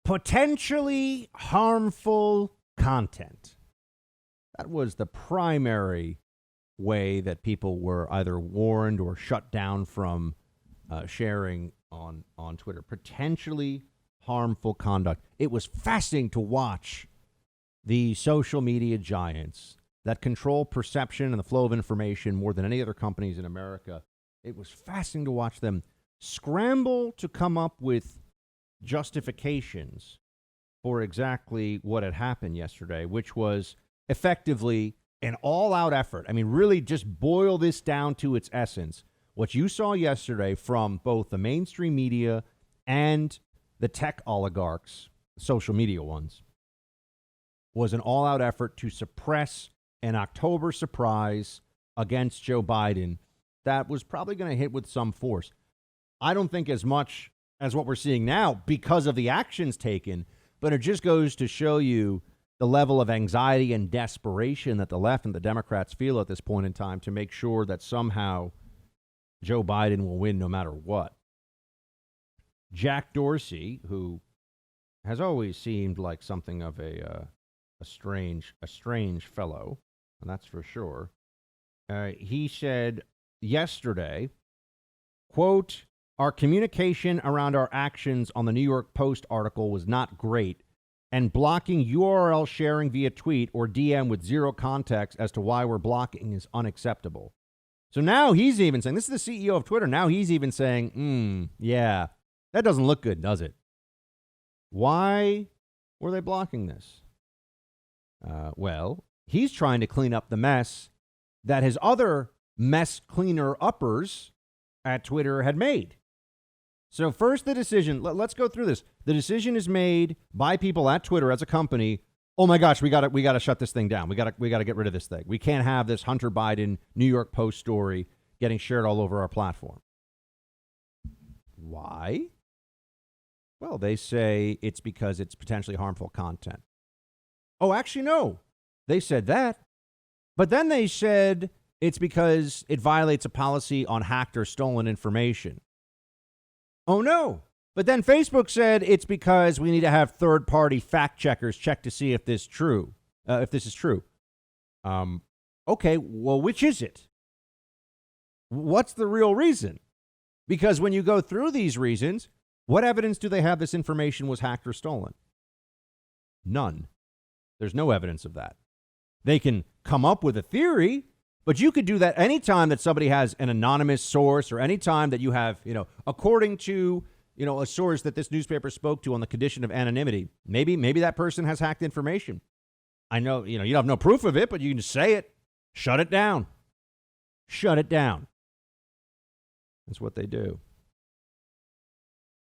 potentially harmful content. That was the primary way that people were either warned or shut down from sharing on Twitter. Potentially harmful conduct. It was fascinating to watch the social media giants that control perception and the flow of information more than any other companies in America. It was fascinating to watch them scramble to come up with justifications for exactly what had happened yesterday, which was effectively an all-out effort. I mean, really just boil this down to its essence. What you saw yesterday from both the mainstream media and the tech oligarchs, social media ones, was an all-out effort to suppress an October surprise against Joe Biden that was probably going to hit with some force. I don't think as much as what we're seeing now because of the actions taken, but it just goes to show you the level of anxiety and desperation that the left and the Democrats feel at this point in time to make sure that somehow Joe Biden will win no matter what. Jack Dorsey, who has always seemed like something of a strange fellow, and that's for sure. He said yesterday, quote, "Our communication around our actions on the New York Post article was not great, and blocking URL sharing via tweet or DM with zero context as to why we're blocking is unacceptable." So now he's even saying, this is the CEO of Twitter, now he's even saying, yeah, that doesn't look good, does it? Why were they blocking this? Well, he's trying to clean up the mess that his other mess cleaner uppers at Twitter had made. So first the decision, let's go through this. The decision is made by people at Twitter as a company. Oh my gosh, we got to shut this thing down. We got to get rid of this thing. We can't have this Hunter Biden New York Post story getting shared all over our platform. Why? Well, they say it's because it's potentially harmful content. Oh, actually, no. They said that. But then they said it's because it violates a policy on hacked or stolen information. Oh, no. But then Facebook said it's because we need to have third-party fact checkers check to see if this is true. Okay, well, which is it? What's the real reason? Because when you go through these reasons, what evidence do they have this information was hacked or stolen? None. There's no evidence of that. They can come up with a theory, but you could do that anytime that somebody has an anonymous source or anytime that you have, according to, a source that this newspaper spoke to on the condition of anonymity. Maybe that person has hacked information. I know, you have no proof of it, but you can just say it. Shut it down. Shut it down. That's what they do.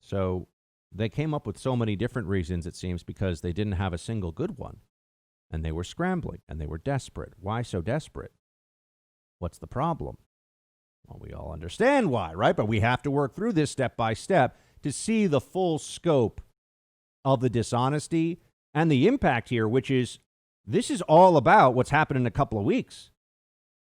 So they came up with so many different reasons, it seems, because they didn't have a single good one. And they were scrambling, and they were desperate. Why so desperate? What's the problem? Well, we all understand why, right? But we have to work through this step by step to see the full scope of the dishonesty and the impact here, which is this is all about what's happened in a couple of weeks.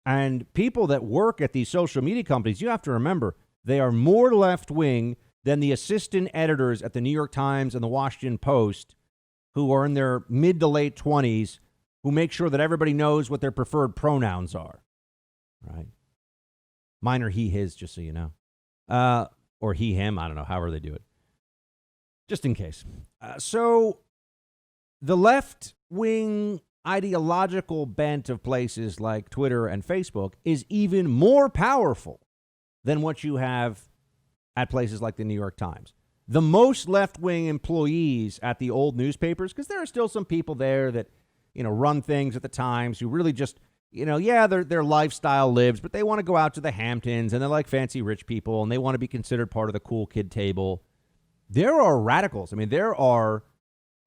And people that work at these social media companies, you have to remember, they are more left-wing than the assistant editors at the New York Times and the Washington Post, who are in their mid to late 20s, who make sure that everybody knows what their preferred pronouns are, right? Mine are he, his, just so you know. Or he, him, I don't know, however they do it. Just in case. So the left-wing ideological bent of places like Twitter and Facebook is even more powerful than what you have at places like the New York Times. The most left-wing employees at the old newspapers, because there are still some people there that, run things at the Times who really just, their lifestyle lives, but they want to go out to the Hamptons and they're like fancy rich people and they want to be considered part of the cool kid table. There are radicals. I mean, there are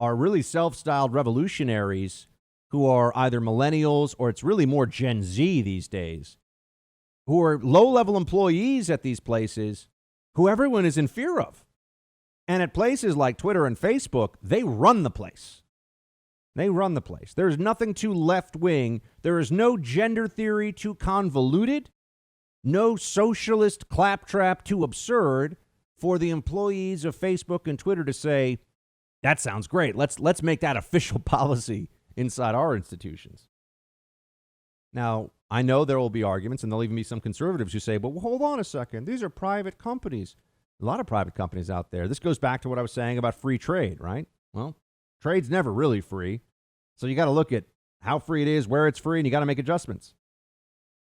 really self-styled revolutionaries who are either millennials or it's really more Gen Z these days, who are low-level employees at these places who everyone is in fear of. And at places like Twitter and Facebook, they run the place. They run the place. There's nothing too left-wing. There is no gender theory too convoluted, no socialist claptrap too absurd for the employees of Facebook and Twitter to say, That sounds great. Let's make that official policy inside our institutions. Now, I know there will be arguments, and there'll even be some conservatives who say, well, hold on a second. These are private companies. A lot of private companies out there. This goes back to what I was saying about free trade, right? Well, trade's never really free. So you got to look at how free it is, where it's free, and you got to make adjustments.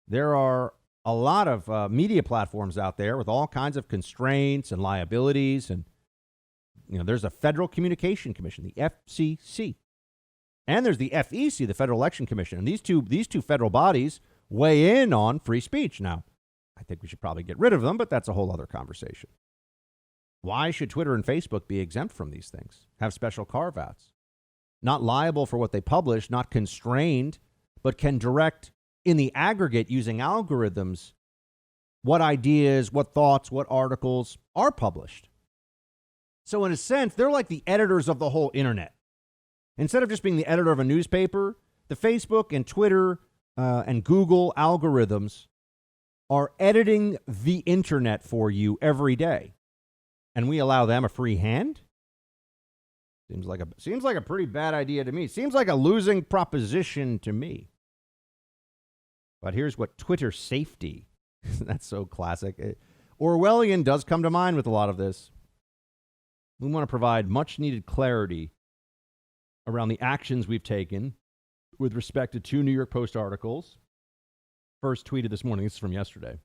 There are a lot of media platforms out there with all kinds of constraints and liabilities. And, there's a Federal Communication Commission, the FCC. And there's the FEC, the Federal Election Commission. And these two federal bodies weigh in on free speech. Now, I think we should probably get rid of them, but that's a whole other conversation. Why should Twitter and Facebook be exempt from these things, have special carve-outs? Not liable for what they publish, not constrained, but can direct in the aggregate using algorithms what ideas, what thoughts, what articles are published. So in a sense, they're like the editors of the whole internet. Instead of just being the editor of a newspaper, the Facebook and Twitter and Google algorithms are editing the internet for you every day. And we allow them a free hand? Seems like a pretty bad idea to me. Seems like a losing proposition to me. But here's what Twitter safety, that's so classic. Orwellian does come to mind with a lot of this. We want to provide much needed clarity around the actions we've taken with respect to 2 New York Post articles. First tweeted this morning. This is from yesterday.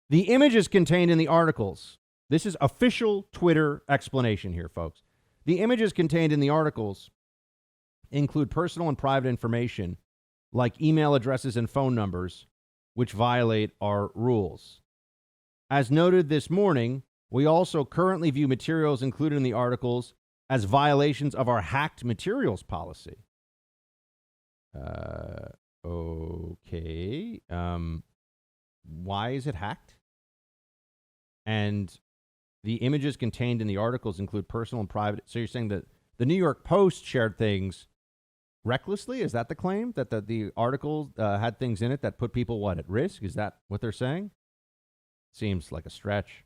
The images contained in the articles. This is official Twitter explanation here, folks. The images contained in the articles include personal and private information like email addresses and phone numbers, which violate our rules. As noted this morning, we also currently view materials included in the articles as violations of our hacked materials policy. Okay. Why is it hacked? And the images contained in the articles include personal and private. So you're saying that the New York Post shared things recklessly? Is that the claim? That the article had things in it that put people, at risk? Is that what they're saying? Seems like a stretch.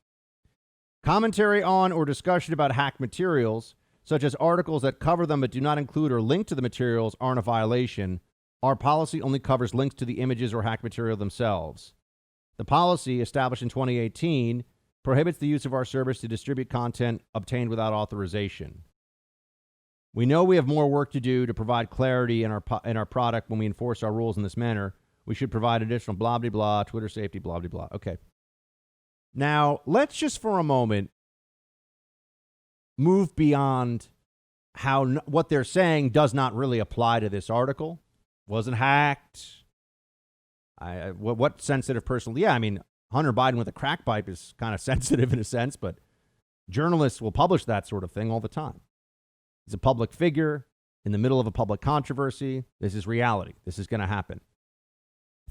Commentary on or discussion about hacked materials, such as articles that cover them but do not include or link to the materials, aren't a violation. Our policy only covers links to the images or hacked material themselves. The policy, established in 2018, prohibits the use of our service to distribute content obtained without authorization. We know we have more work to do to provide clarity in our product when we enforce our rules in this manner. We should provide additional blah, blah, blah, Twitter safety, blah, blah, blah. Okay. Now, let's just for a moment move beyond how what they're saying does not really apply to this article. Wasn't hacked. What sensitive personal? Yeah, I mean, Hunter Biden with a crack pipe is kind of sensitive in a sense, but journalists will publish that sort of thing all the time. He's a public figure in the middle of a public controversy. This is reality. This is going to happen.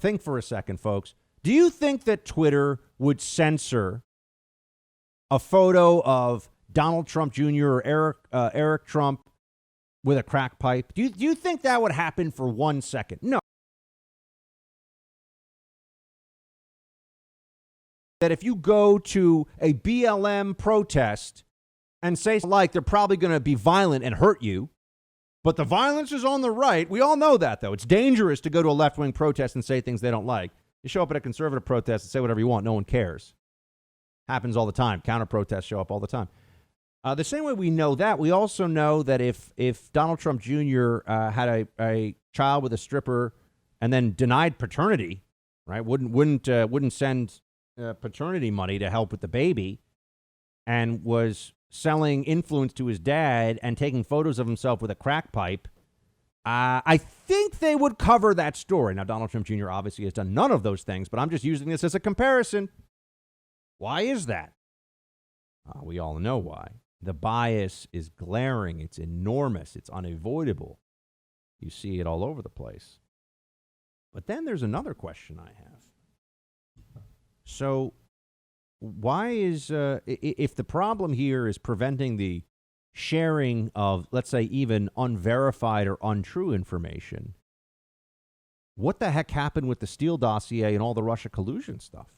Think for a second, folks. Do you think that Twitter would censor a photo of Donald Trump Jr. or Eric Trump with a crack pipe? Do you think that would happen for 1 second? No. That if you go to a BLM protest and say they're probably going to be violent and hurt you, but the violence is on the right. We all know that, though. It's dangerous to go to a left-wing protest and say things they don't like. You show up at a conservative protest and say whatever you want. No one cares. Happens all the time. Counter-protests show up all the time. The same way we know that, we also know that if Donald Trump Jr. Had a child with a stripper and then denied paternity, right, wouldn't send paternity money to help with the baby, and was selling influence to his dad and taking photos of himself with a crack pipe, I think they would cover that story. Now, Donald Trump Jr. obviously has done none of those things, but I'm just using this as a comparison. Why is that? We all know why. The bias is glaring. It's enormous. It's unavoidable. You see it all over the place. But then there's another question I have. So why is, if the problem here is preventing the sharing of, let's say, even unverified or untrue information, what the heck happened with the Steele dossier and all the Russia collusion stuff?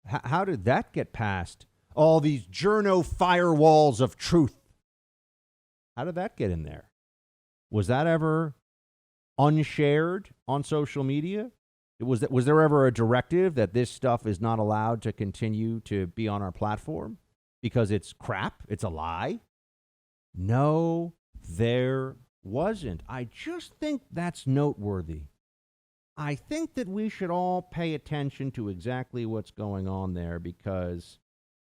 How did that get past all these journo firewalls of truth How did that get in there? Was that ever unshared on social media? Was there ever a directive that this stuff is not allowed to continue to be on our platform because it's crap? It's a lie? No, there wasn't. I just think that's noteworthy. I think that we should all pay attention to exactly what's going on there because,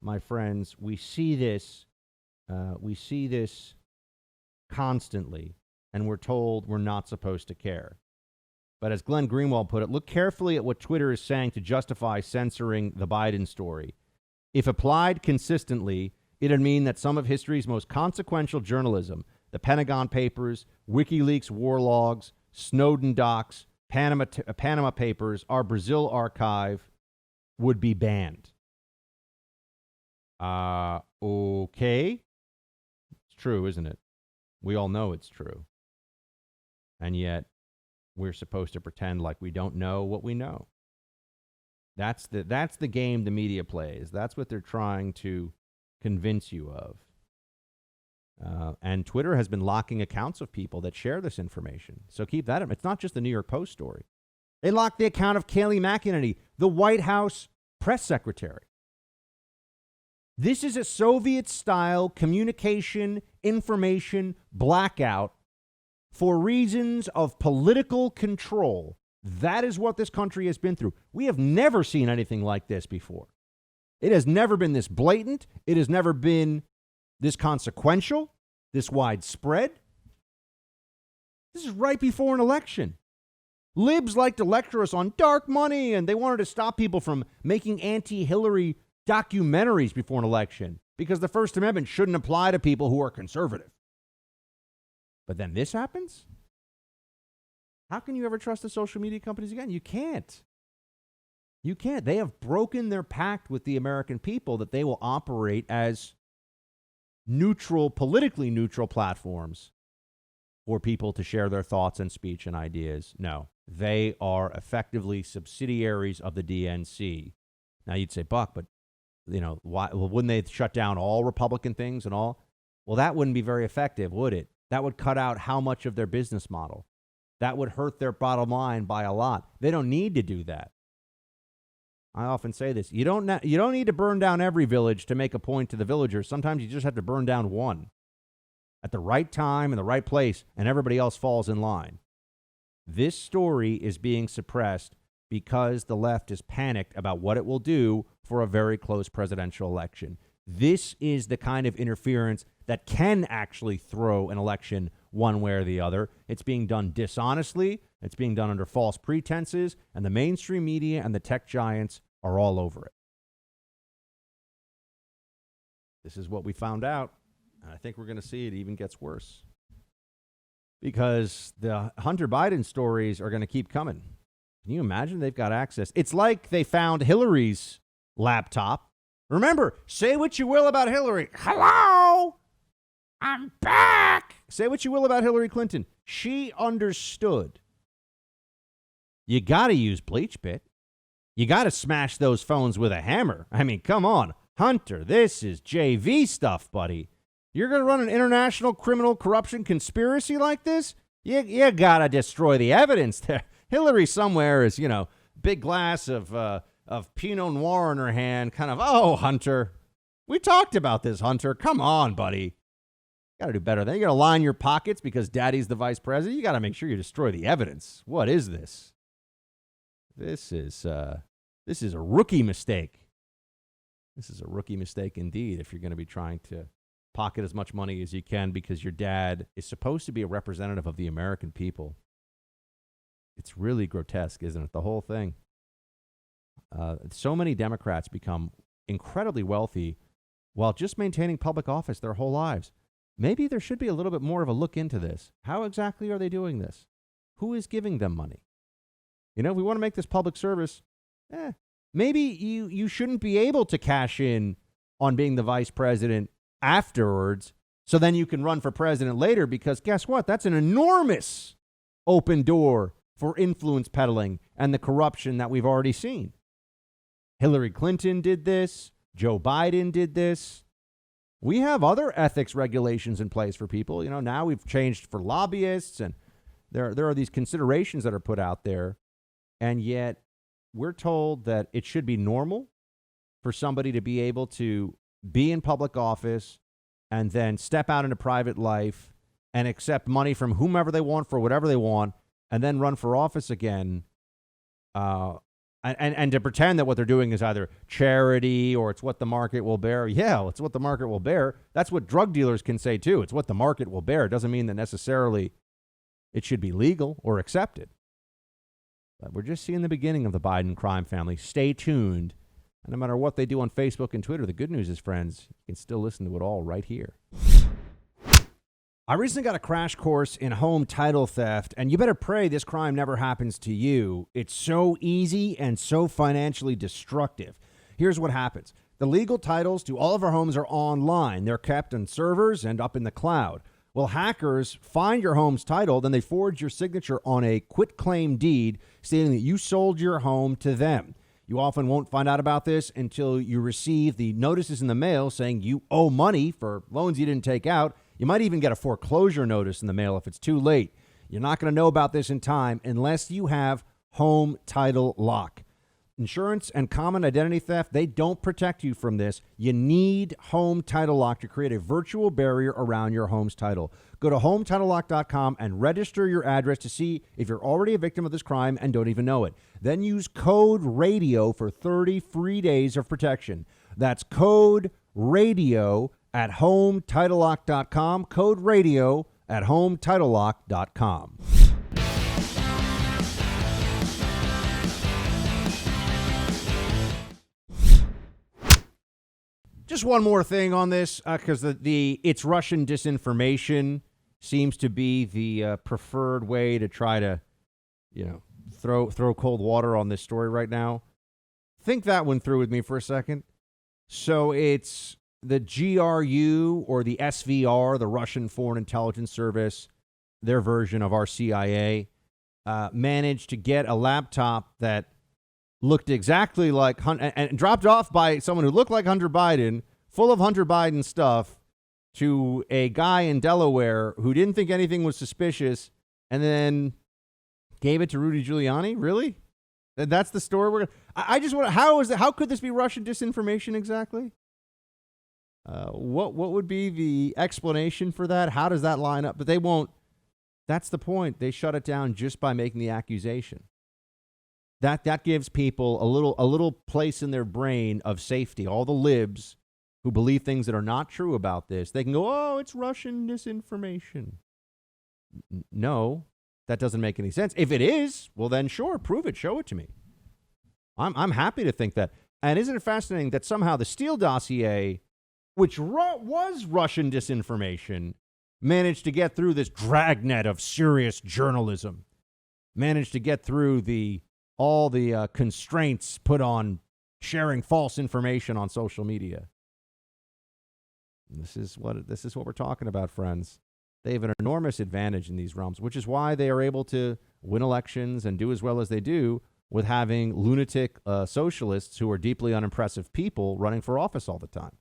my friends, we see this constantly, and we're told we're not supposed to care. But as Glenn Greenwald put it, look carefully at what Twitter is saying to justify censoring the Biden story. If applied consistently, it'd mean that some of history's most consequential journalism, the Pentagon Papers, WikiLeaks war logs, Snowden docs, Panama Papers, our Brazil archive, would be banned. Okay. It's true, isn't it? We all know it's true. And yet, we're supposed to pretend like we don't know what we know. That's the game the media plays. That's what they're trying to convince you of. And Twitter has been locking accounts of people that share this information. So keep that in mind. It's not just the New York Post story. They locked the account of Kayleigh McEnany, the White House press secretary. This is a Soviet-style communication information blackout for reasons of political control. That is what this country has been through. We have never seen anything like this before. It has never been this blatant. It has never been this consequential, this widespread. This is right before an election. Libs like to lecture us on dark money, and they wanted to stop people from making anti-Hillary documentaries before an election because the First Amendment shouldn't apply to people who are conservative. But then this happens? How can you ever trust the social media companies again? You can't. You can't. They have broken their pact with the American people that they will operate as neutral, politically neutral platforms for people to share their thoughts and speech and ideas. No, they are effectively subsidiaries of the DNC. Now you'd say, Buck, but why? Well, wouldn't they shut down all Republican things and all? Well, that wouldn't be very effective, would it? That would cut out how much of their business model. That would hurt their bottom line by a lot. They don't need to do that. I often say this. You don't need to burn down every village to make a point to the villagers. Sometimes you just have to burn down one at the right time in the right place, and everybody else falls in line. This story is being suppressed because the left is panicked about what it will do for a very close presidential election. This is the kind of interference that can actually throw an election one way or the other. It's being done dishonestly. It's being done under false pretenses, and the mainstream media and the tech giants are all over it. This is what we found out, and I think we're going to see it even gets worse because the Hunter Biden stories are going to keep coming. Can you imagine? They've got access. It's like they found Hillary's laptop. Remember, say what you will about Hillary. Hello, I'm back. Say what you will about Hillary Clinton. She understood. You got to use BleachBit. You got to smash those phones with a hammer. I mean, come on. Hunter, this is JV stuff, buddy. You're going to run an international criminal corruption conspiracy like this? You got to destroy the evidence there. Hillary somewhere is, big glass of Pinot Noir in her hand, kind of, oh, Hunter, we talked about this, Hunter. Come on, buddy. Got to do better than you got to line your pockets because daddy's the vice president. You got to make sure you destroy the evidence. What is this? This is a rookie mistake. This is a rookie mistake indeed if you're going to be trying to pocket as much money as you can because your dad is supposed to be a representative of the American people. It's really grotesque, isn't it? The whole thing. So many Democrats become incredibly wealthy while just maintaining public office their whole lives. Maybe there should be a little bit more of a look into this. How exactly are they doing this? Who is giving them money? If we want to make this public service, maybe you shouldn't be able to cash in on being the vice president afterwards so then you can run for president later because guess what? That's an enormous open door for influence peddling and the corruption that we've already seen. Hillary Clinton did this. Joe Biden did this. We have other ethics regulations in place for people. You know, now we've changed for lobbyists, and there are these considerations that are put out there. And yet we're told that it should be normal for somebody to be able to be in public office and then step out into private life and accept money from whomever they want for whatever they want and then run for office again. And to pretend that what they're doing is either charity or it's what the market will bear. Yeah, it's what the market will bear. That's what drug dealers can say, too. It's what the market will bear. It doesn't mean that necessarily it should be legal or accepted. But we're just seeing the beginning of the Biden crime family. Stay tuned. And no matter what they do on Facebook and Twitter, the good news is, friends, you can still listen to it all right here. I recently got a crash course in home title theft, and you better pray this crime never happens to you. It's so easy and so financially destructive. Here's what happens. The legal titles to all of our homes are online. They're kept on servers and up in the cloud. Well, hackers find your home's title, then they forge your signature on a quitclaim deed stating that you sold your home to them. You often won't find out about this until you receive the notices in the mail saying you owe money for loans you didn't take out. You might even get a foreclosure notice in the mail if it's too late. You're not going to know about this in time unless you have Home Title Lock. Insurance and common identity theft, they don't protect you from this. You need Home Title Lock to create a virtual barrier around your home's title. Go to HomeTitleLock.com and register your address to see if you're already a victim of this crime and don't even know it. Then use code RADIO for 30 free days of protection. That's code RADIO at HomeTitleLock.com. Code RADIO at HomeTitleLock.com. Just one more thing on this, because it's Russian disinformation seems to be the preferred way to try to, throw cold water on this story right now. Think that one through with me for a second. So it's the GRU or the SVR, the Russian Foreign Intelligence Service, their version of our CIA, managed to get a laptop that looked exactly like and dropped off by someone who looked like Hunter Biden, full of Hunter Biden stuff, to a guy in Delaware who didn't think anything was suspicious, and then gave it to Rudy Giuliani. Really? That's the story. I just want. How could this be Russian disinformation exactly? What would be the explanation for that? How does that line up? But they won't. That's the point. They shut it down just by making the accusation. That gives people a little place in their brain of safety. All the libs who believe things that are not true about this, they can go, "Oh, it's Russian disinformation." No, that doesn't make any sense. If it is, well then sure, prove it, show it to me. I'm happy to think that. And isn't it fascinating that somehow the Steele dossier, which was Russian disinformation, managed to get through this dragnet of serious journalism, managed to get through all the constraints put on sharing false information on social media. This is what we're talking about, friends. They have an enormous advantage in these realms, which is why they are able to win elections and do as well as they do with having lunatic socialists who are deeply unimpressive people running for office all the time.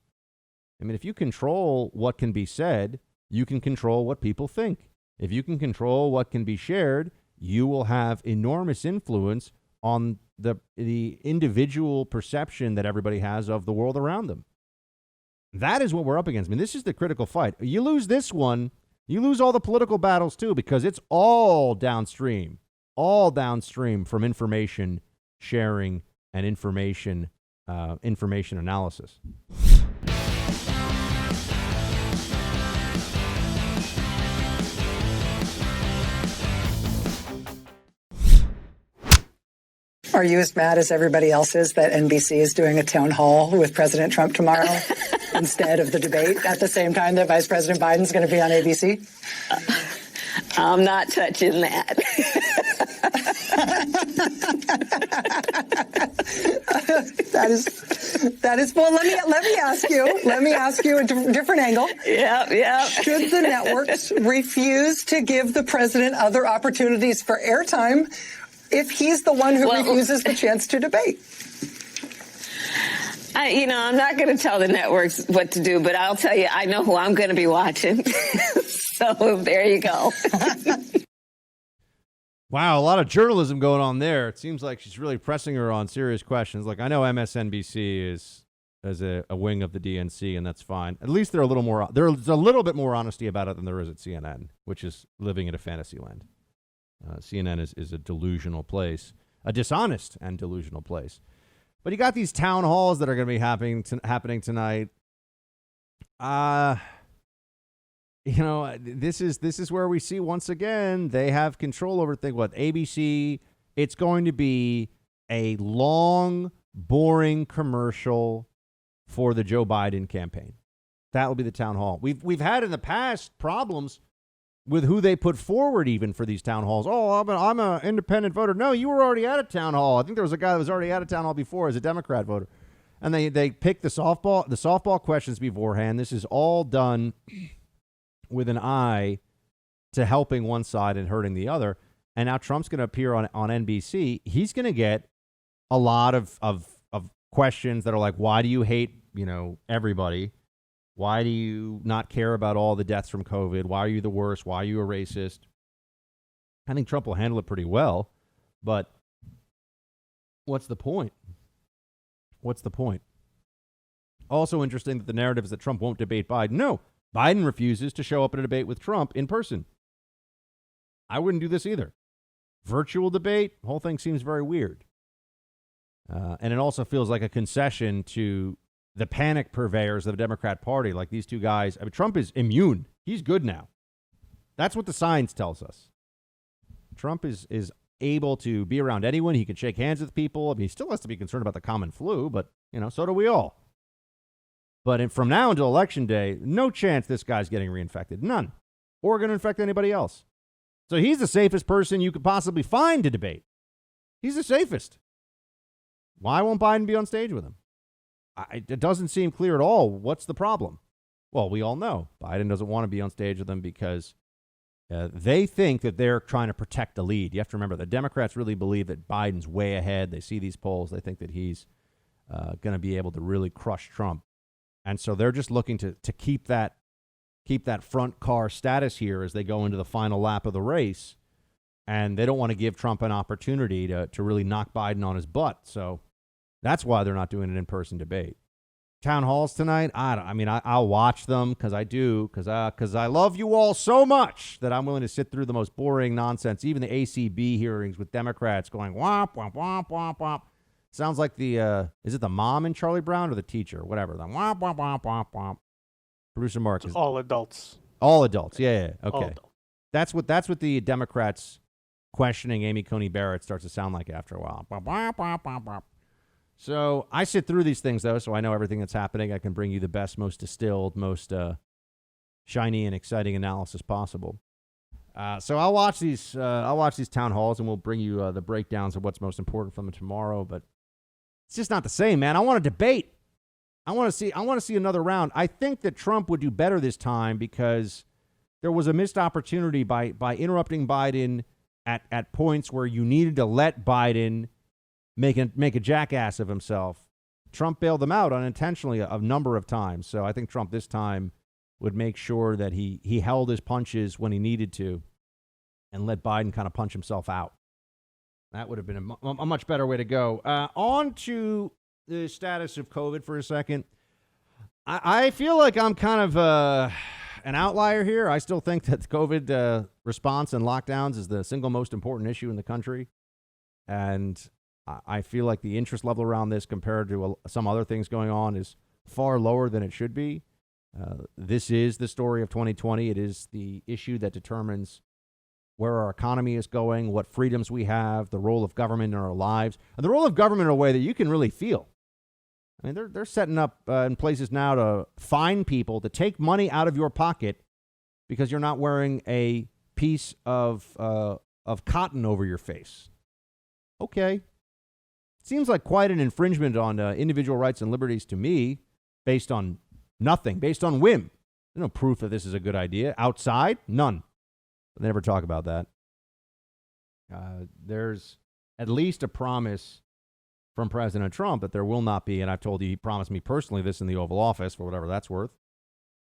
I mean, if you control what can be said, you can control what people think. If you can control what can be shared, you will have enormous influence on the individual perception that everybody has of the world around them. That is what we're up against. I mean, this is the critical fight. You lose this one, you lose all the political battles too, because it's all downstream from information sharing and information analysis. Are you as mad as everybody else is that NBC is doing a town hall with President Trump tomorrow instead of the debate at the same time that Vice President Biden's going to be on ABC? I'm not touching that. That is. Well, let me ask you a different angle. Yeah. Should the networks refuse to give the president other opportunities for airtime if he's the one who refuses the chance to debate? I'm not going to tell the networks what to do, but I'll tell you, I know who I'm going to be watching. So there you go. Wow, a lot of journalism going on there. It seems like she's really pressing her on serious questions. Like, I know MSNBC is a wing of the DNC, and that's fine. At least there's a little bit more honesty about it than there is at CNN, which is living in a fantasy land. CNN is a delusional place, a dishonest and delusional place. But you got these town halls that are going to be happening tonight. This is where we see once again they have control over ABC. It's going to be a long, boring commercial for the Joe Biden campaign. That will be the town hall. We've had in the past problems with who they put forward even for these town halls. Oh, I'm an independent voter. No, you were already at a town hall. I think there was a guy that was already at a town hall before as a Democrat voter. And they picked the softball questions beforehand. This is all done with an eye to helping one side and hurting the other. And now Trump's going to appear on NBC. He's going to get a lot of questions that are like, why do you hate, everybody? Why do you not care about all the deaths from COVID? Why are you the worst? Why are you a racist? I think Trump will handle it pretty well, but what's the point? What's the point? Also interesting that the narrative is that Trump won't debate Biden. No, Biden refuses to show up in a debate with Trump in person. I wouldn't do this either. Virtual debate, the whole thing seems very weird. And it also feels like a concession to the panic purveyors of the Democrat Party, like these two guys. I mean, Trump is immune. He's good now. That's what the science tells us. Trump is able to be around anyone. He can shake hands with people. I mean, he still has to be concerned about the common flu, but, so do we all. But from now until Election Day, no chance this guy's getting reinfected. None. Or going to infect anybody else. So he's the safest person you could possibly find to debate. He's the safest. Why won't Biden be on stage with him? It doesn't seem clear at all. What's the problem? Well, we all know Biden doesn't want to be on stage with them because they think that they're trying to protect the lead. You have to remember, the Democrats really believe that Biden's way ahead. They see these polls. They think that he's going to be able to really crush Trump. And so they're just looking to keep that front car status here as they go into the final lap of the race. And they don't want to give Trump an opportunity to really knock Biden on his butt. So that's why they're not doing an in-person debate. Town halls tonight, I'll watch them because I love you all so much that I'm willing to sit through the most boring nonsense, even the ACB hearings with Democrats going womp, womp, womp, womp, womp. Sounds like is it the mom in Charlie Brown or the teacher? Whatever. The womp, womp, womp, womp, womp. Producer Mark is all adults. All adults. Yeah. Okay. That's what the Democrats questioning Amy Coney Barrett starts to sound like after a while. Womp, womp, womp, womp, womp. So I sit through these things, though, so I know everything that's happening. I can bring you the best, most distilled, most shiny and exciting analysis possible. So I'll watch these town halls, and we'll bring you the breakdowns of what's most important from them tomorrow. But it's just not the same, man. I want to debate. I want to see another round. I think that Trump would do better this time because there was a missed opportunity by interrupting Biden at points where you needed to let Biden make a jackass of himself. Trump bailed them out unintentionally a number of times. So I think Trump this time would make sure that he held his punches when he needed to and let Biden kind of punch himself out. That would have been a much better way to go. On to the status of COVID for a second. I feel like I'm kind of an outlier here. I still think that the COVID response and lockdowns is the single most important issue in the country. And I feel like the interest level around this compared to some other things going on is far lower than it should be. This is the story of 2020. It is the issue that determines where our economy is going, what freedoms we have, the role of government in our lives, and the role of government in a way that you can really feel. I mean, they're setting up in places now to fine people to take money out of your pocket because you're not wearing a piece of cotton over your face. Okay. Seems like quite an infringement on individual rights and liberties to me, based on nothing, based on whim. There's no proof that this is a good idea. Outside, none. They never talk about that. There's at least a promise from President Trump that there will not be, and I've told you, he promised me personally this in the Oval Office for whatever that's worth,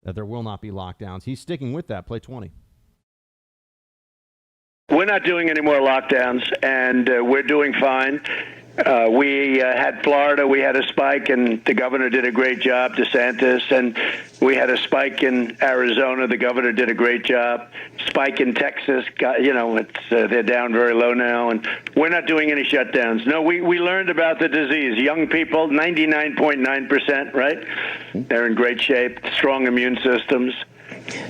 that there will not be lockdowns. He's sticking with that. Play 20. We're not doing any more lockdowns, and we're doing fine. We had Florida, we had a spike, and the governor did a great job, DeSantis, and we had a spike in Arizona. The governor did a great job. Spike in Texas, they're down very low now, and we're not doing any shutdowns. No, we learned about the disease. Young people, 99.9%, right? They're in great shape, strong immune systems.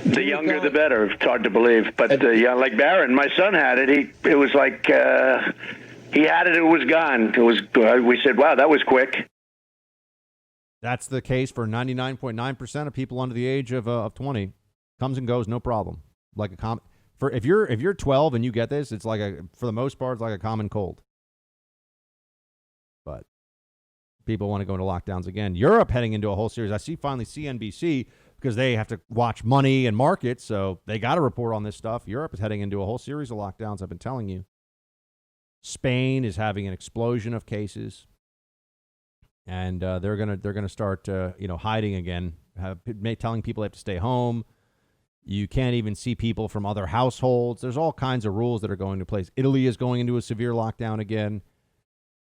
The younger, the better. It's hard to believe. But like Barron, my son had it. It was like he had it. It was gone. We said, wow, that was quick. That's the case for 99.9% of people under the age of 20. Comes and goes, no problem. Like if you're 12 and you get this, it's like for the most part, it's like a common cold. But people want to go into lockdowns again. Europe heading into a whole series. I see finally CNBC, because they have to watch money and markets, so they got to report on this stuff. Europe is heading into a whole series of lockdowns, I've been telling you. Spain is having an explosion of cases, and they're gonna start hiding again, telling people they have to stay home. You can't even see people from other households. There's all kinds of rules that are going into place. Italy is going into a severe lockdown again,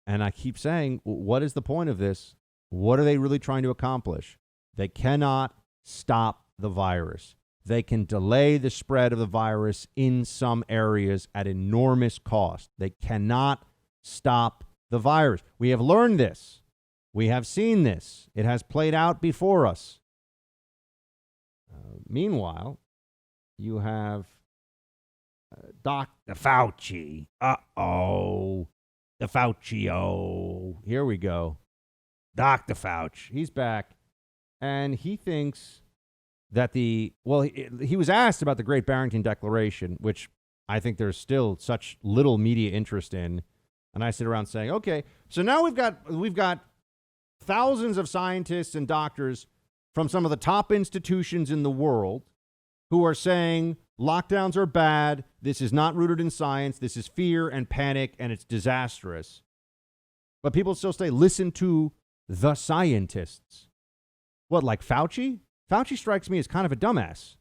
and I keep saying, what is the point of this? What are they really trying to accomplish? They cannot stop the virus. They can delay the spread of the virus in some areas at enormous cost. They cannot stop the virus. We have learned this. We have seen this. It has played out before us. Meanwhile, you have Dr. Fauci. The Fauci. Here we go. Dr. Fauci. He's back. And he thinks that he was asked about the Great Barrington Declaration, which I think there's still such little media interest in. And I sit around saying, okay, so now we've got thousands of scientists and doctors from some of the top institutions in the world who are saying lockdowns are bad. This is not rooted in science. This is fear and panic, and it's disastrous. But people still say, listen to the scientists. What, like Fauci? Fauci strikes me as kind of a dumbass.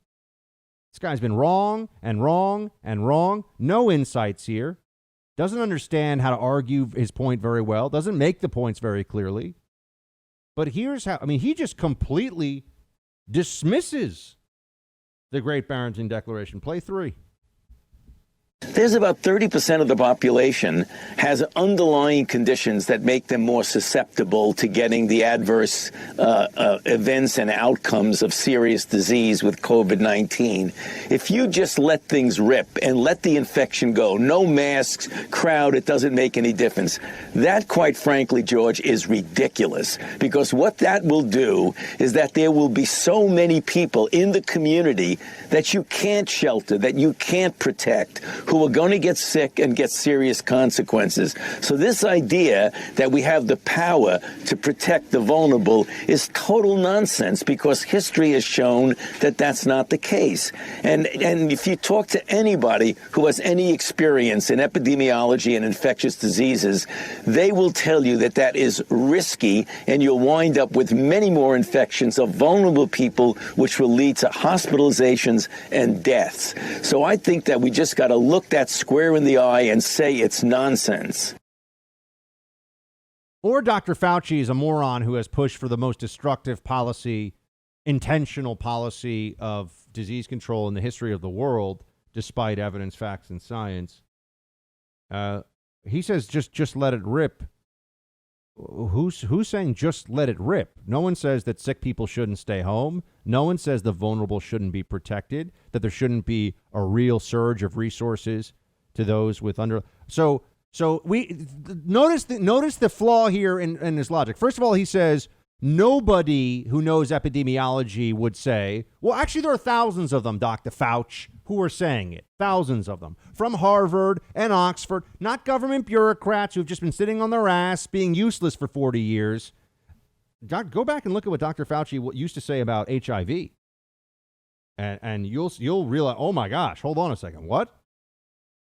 This guy's been wrong and wrong and wrong. No insights here. Doesn't understand how to argue his point very well. Doesn't make the points very clearly. But here's how, he just completely dismisses the Great Barrington Declaration. Play 3. There's about 30% of the population has underlying conditions that make them more susceptible to getting the adverse events and outcomes of serious disease with COVID-19. If you just let things rip and let the infection go, no masks, crowd, it doesn't make any difference. That, quite frankly, George, is ridiculous, because what that will do is that there will be so many people in the community that you can't shelter, that you can't protect, who are going to get sick and get serious consequences. So this idea that we have the power to protect the vulnerable is total nonsense, because history has shown that that's not the case. And if you talk to anybody who has any experience in epidemiology and infectious diseases, they will tell you that that is risky, and you'll wind up with many more infections of vulnerable people, which will lead to hospitalizations and deaths. So I think that we just got to look that square in the eye and say it's nonsense. Or Dr. Fauci is a moron who has pushed for the most destructive policy, intentional policy of disease control in the history of the world, despite evidence, facts, and science. He says just let it rip. Who's saying just let it rip? No one says that sick people shouldn't stay home. No one says the vulnerable shouldn't be protected, that there shouldn't be a real surge of resources to those with under. So we notice the flaw here in his logic. First of all, he says nobody who knows epidemiology would say, well, actually, there are thousands of them, Dr. Fauci, who are saying it. Thousands of them from Harvard and Oxford, not government bureaucrats who've just been sitting on their ass being useless for 40 years. Go back and look at what Dr. Fauci used to say about HIV. And you'll realize, oh my gosh, hold on a second. What?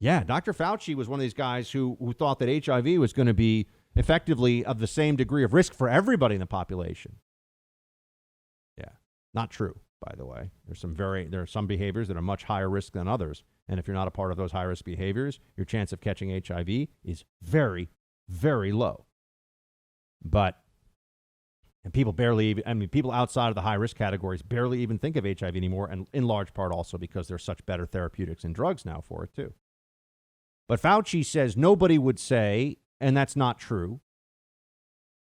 Yeah, Dr. Fauci was one of these guys who thought that HIV was going to be effectively of the same degree of risk for everybody in the population. Yeah, not true, by the way. There are some behaviors that are much higher risk than others. And if you're not a part of those high-risk behaviors, your chance of catching HIV is very, very low. And people people outside of the high-risk categories barely even think of HIV anymore, and in large part also because there's such better therapeutics and drugs now for it, too. But Fauci says nobody would say, and that's not true.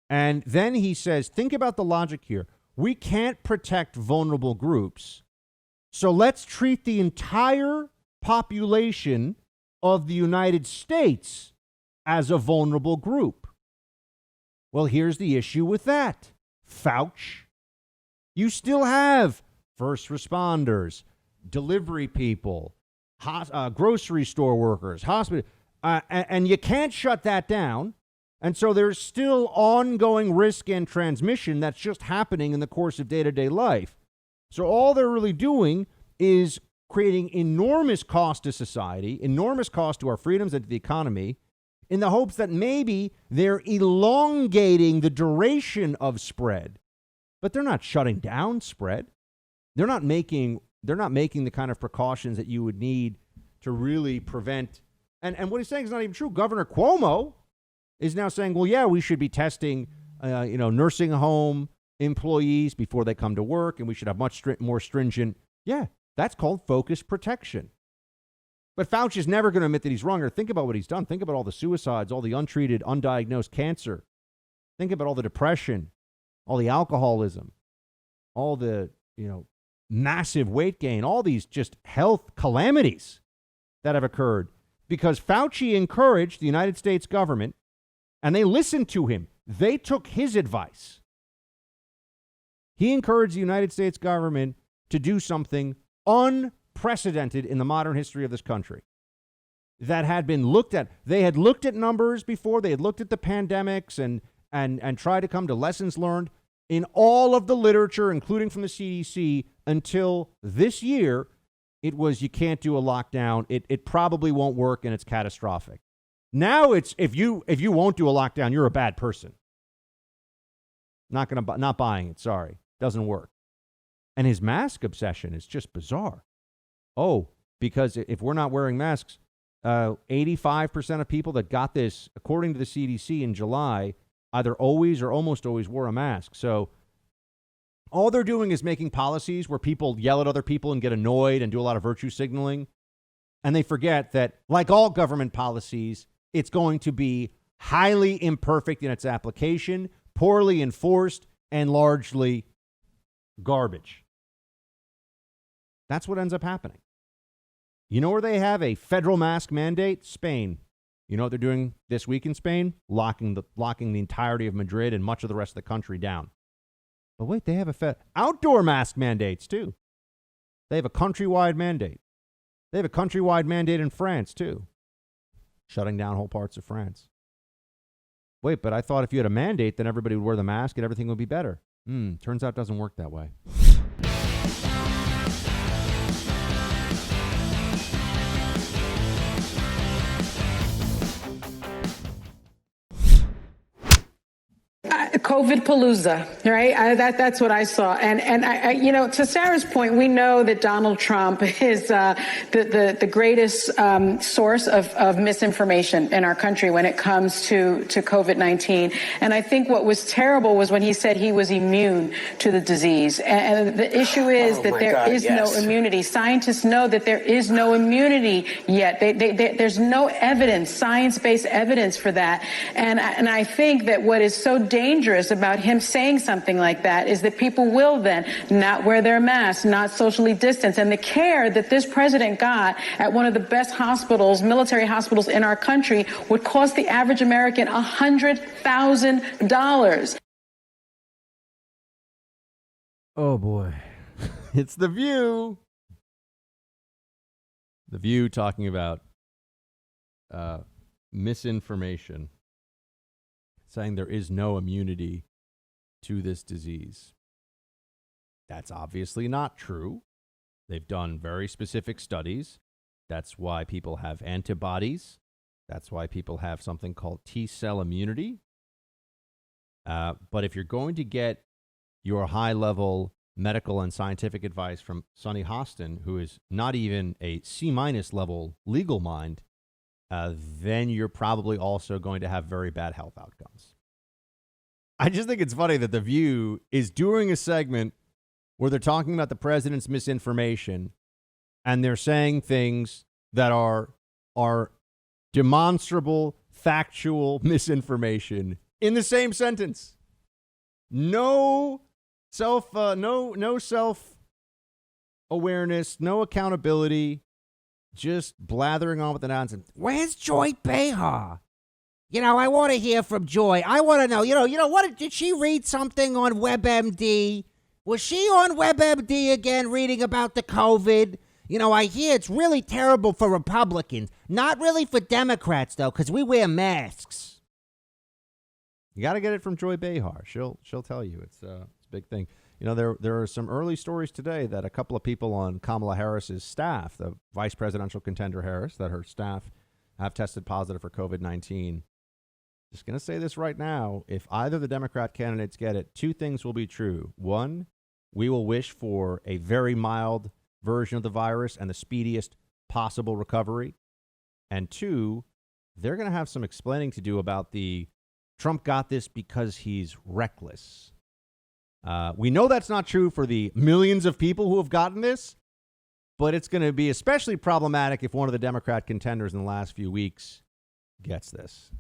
And then he says, think about the logic here. We can't protect vulnerable groups, so let's treat the entire population of the United States as a vulnerable group. Well, here's the issue with that, Fauci. You still have first responders, delivery people, grocery store workers, hospital, and you can't shut that down. And so there's still ongoing risk and transmission that's just happening in the course of day-to-day life. So all they're really doing is creating enormous cost to society, enormous cost to our freedoms and to the economy, in the hopes that maybe they're elongating the duration of spread. But they're not shutting down spread. They're not making the kind of precautions that you would need to really prevent. And what he's saying is not even true. Governor Cuomo is now saying, well, yeah, we should be testing, nursing home employees before they come to work, and we should have much more stringent. Yeah, that's called focused protection. But Fauci is never going to admit that he's wrong. Or think about what he's done. Think about all the suicides, all the untreated, undiagnosed cancer. Think about all the depression, all the alcoholism, all the, massive weight gain, all these just health calamities that have occurred because Fauci encouraged the United States government, and they listened to him. They took his advice. He encouraged the United States government to do something unprecedented in the modern history of this country that had been looked at. They had looked at numbers before. They had looked at the pandemics and tried to come to lessons learned in all of the literature, including from the CDC, until this year. It was, you can't do a lockdown. It probably won't work, and it's catastrophic. Now it's, if you won't do a lockdown, you're a bad person. Not buying it. Sorry, doesn't work. And his mask obsession is just bizarre. Oh, because if we're not wearing masks, 85% of people that got this, according to the CDC in July, either always or almost always wore a mask. So all they're doing is making policies where people yell at other people and get annoyed and do a lot of virtue signaling. And they forget that, like all government policies, it's going to be highly imperfect in its application, poorly enforced, and largely garbage. That's what ends up happening. You know where they have a federal mask mandate? Spain. You know what they're doing this week in Spain? Locking the entirety of Madrid and much of the rest of the country down. But wait, they have outdoor mask mandates too. They have a countrywide mandate. They have a countrywide mandate in France too, shutting down whole parts of France. Wait, but I thought if you had a mandate, then everybody would wear the mask and everything would be better. Turns out it doesn't work that way. COVID palooza, right? That's what I saw. And I, to Sarah's point, we know that Donald Trump is the greatest source of misinformation in our country when it comes to COVID-19. And I think what was terrible was when he said he was immune to the disease. And the issue is that there is no immunity. Scientists know that there is no immunity yet. There's no evidence, science-based evidence for that. And I think that what is so dangerous about him saying something like that is that people will then not wear their masks, not socially distance. And the care that this president got at one of the best hospitals, military hospitals in our country, would cost the average American $100,000. Oh boy. It's The View. The View talking about misinformation, saying there is no immunity to this disease. That's obviously not true. They've done very specific studies. That's why people have antibodies. That's why people have something called T-cell immunity. But if you're going to get your high-level medical and scientific advice from Sonny Hostin, who is not even a C-minus level legal mind, then you're probably also going to have very bad health outcomes. I just think it's funny that The View is doing a segment where they're talking about the president's misinformation, and they're saying things that are demonstrable, factual misinformation in the same sentence. No self-awareness, no accountability, just blathering on with the nonsense. Where's Joy Behar? I want to hear from Joy. I want to know, what did she read something on WebMD? Was she on WebMD again reading about the COVID? I hear it's really terrible for Republicans. Not really for Democrats, though, because we wear masks. You got to get it from Joy Behar. She'll tell you. It's a big thing. There are some early stories today that a couple of people on Kamala Harris's staff, the vice presidential contender Harris, that her staff have tested positive for COVID-19. Just going to say this right now. If either of the Democrat candidates get it, two things will be true. One, we will wish for a very mild version of the virus and the speediest possible recovery. And two, they're going to have some explaining to do about the Trump got this because he's reckless. We know that's not true for the millions of people who have gotten this, but it's going to be especially problematic if one of the Democrat contenders in the last few weeks gets this.